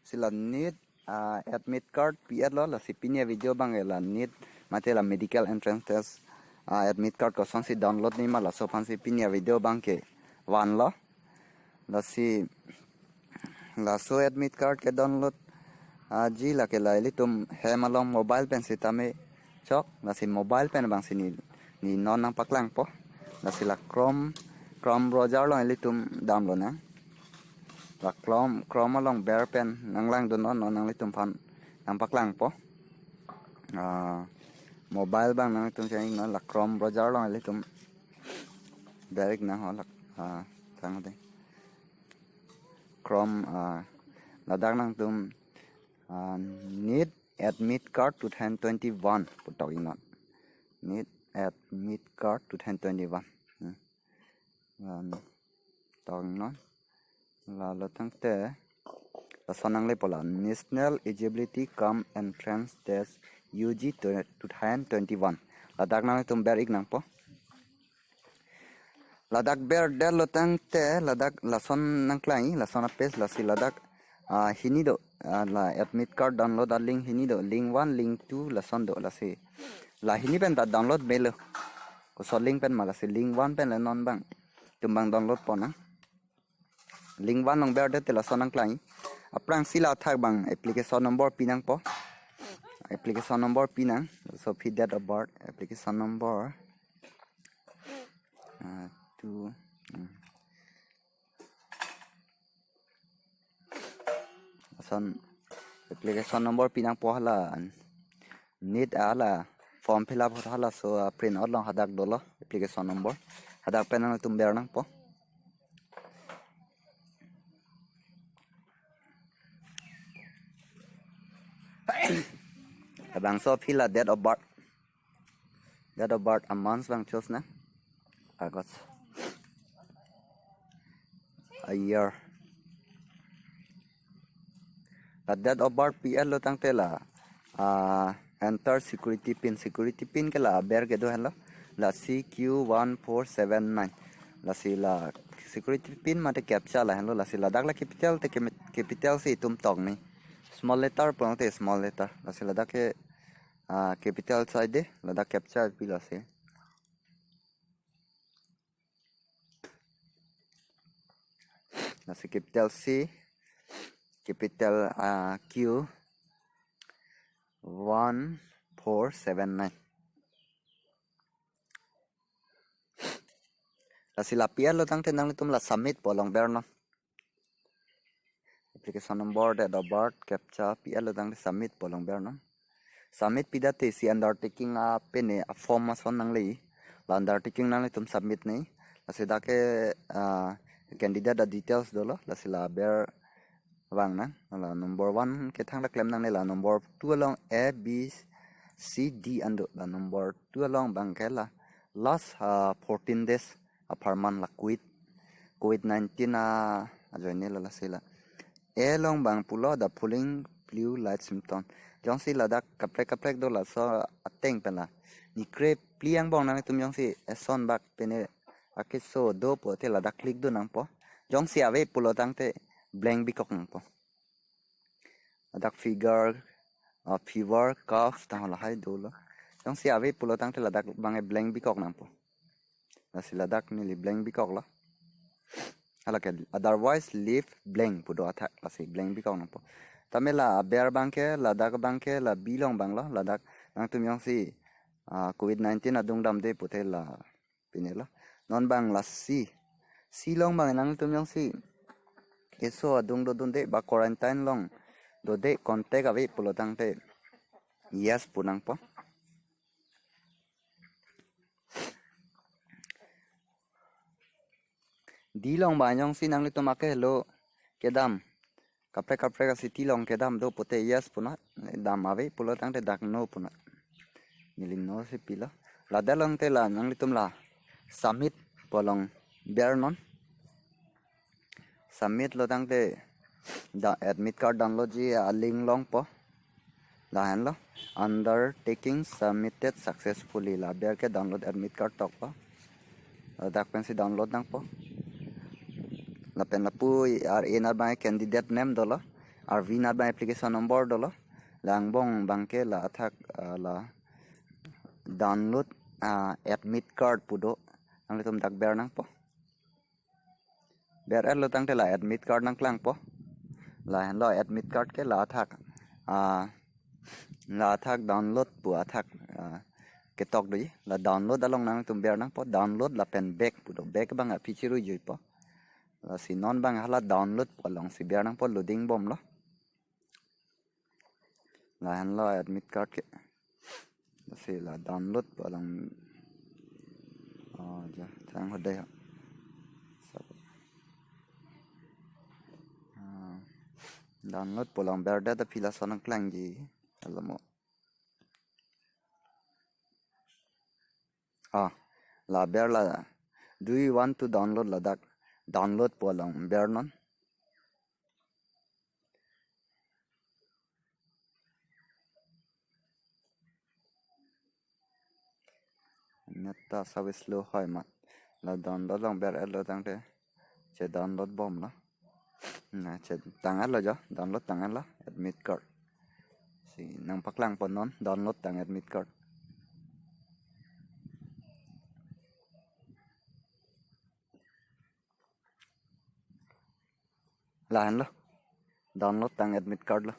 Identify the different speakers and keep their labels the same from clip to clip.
Speaker 1: sila NEET admit card piat lo la si pinia video bang la NEET mate la medical entrance test admit card ko son si download ni ma la so pan si pinia video bang ke wan lo la si la so admit card ke download ji la ke la li tum he malong mobile pen si tame chok la si mobile pen bang si ni non nang paklang po la si la Chrome browser lo li tum download na la Chrome along bear pen nang lang do non nang li tum fan nang paklang po mobile bang nang tum chang no la Chrome browser lo li tum direct na ho la thang de Chrome la dak nang tum NEET admit card 2021 putau ingat NEET admit card 2021 tong non la lo tang te la sonang le pola National Eligibility Cum Entrance Test UG 2021 la dak nang tum ber ik nang po la dak ber del lo tang te la dak la son nang klai la son apes la si la dak hini do la admit card download a link hini do link 1 link 2 la son do la si la hini pen da download belo ko so link pen mala si link 1 pen la non bang tumbang download po na link 1 long ber de te la son nang klai aprang sila thak bang application number pinang po application number pinang so feed that about application number to son application number pinang po hala NEET ala form fill up hala so print out long hadak dolo application number hadak pen nang tum ber nang po abang so fill a date of birth a month bang choose na August a year la date of birth PL lo tang te la enter security pin ke la ber ke do hello la CQ1479 la si la security pin mate captcha la hello la si la dak la capital si tum tong ni small letter pang te small letter la si la dak ke capital side de la dak captcha pi la si la si capital C capital Q 1479 la sila pian lo tang tenang tum la submit polong ber no application number date of birth captcha pian lo tang submit polong ber no submit pidate si undertaking pene a form ma son nang lei la undertaking nang tum submit nei la sida ke candidate details dolo la sila ber wang na la number 1 ke thang la claim nang la number 2 along A B C D ando la number 2 along bang ke la last 14 days per month la COVID-19 join la sila A long bang pulo the pulling blue light symptom jong si la dak kaprek do la so ateng pela ni kre pliang bong nang tum jong si son bak pene akiso do po te la dak click do nang po jong si ave pulo tang te blank bikok nang po adak figure fever cough tang la hai do lo jong si ave pulo tang te la dak bang blank bikok nang po la si la dak ni li blank bikok la hala ke otherwise leave blank pudo athak la si blank bikok nang po tamela bear bangke la dak bangke la bilong banglo la dak nang tum yong si COVID-19 adung dam de putel la pinela non bang la si long bang nang tum yong si eso adung do dun de ba quarantine long do de contact ave pulo tang te yes punang po di long ba yong si nang litum ake lo kedam kaprek si tilong kedam do pote yes puna dam ave pulo tang te dak no puna nilin no si pila la dalong te la nang litum la submit polong ber non submit lo tang te the admit card download ji a link long po la han lo undertaking submitted successfully la ber ke download admit card tok po dak pen si download nang po la pen la pu ar in ar ba candidate name do lo ar vinat ba application number dolo lang bong bangke la athak la download admit card pudo ang litum dak ber nang po ber lo tang te la admit card nang klang po la han lo admit card ke la thak download pu athak ke tok doi la download along nang tum ber nang po download la pen back pudo back bang a pichiru jui po la si non bang hala download po long si ber nang po loading bom lo la han lo admit card ke si la download po long ja thang hodai download po long ber da pila sonang klang ji alamo la ber la do you want to download la dak download po long ber non neta sabe slow hoy mat la download long ber lo tang te che download bom lo na che tangan lo jo download tangan lo admit card si nang paklang po non download tang admit card lahan lo download tang admit card lo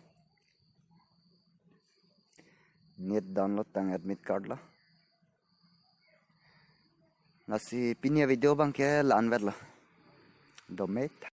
Speaker 1: Neet download tang admit card lo nasi pinya video bang ke lan vet lo do mate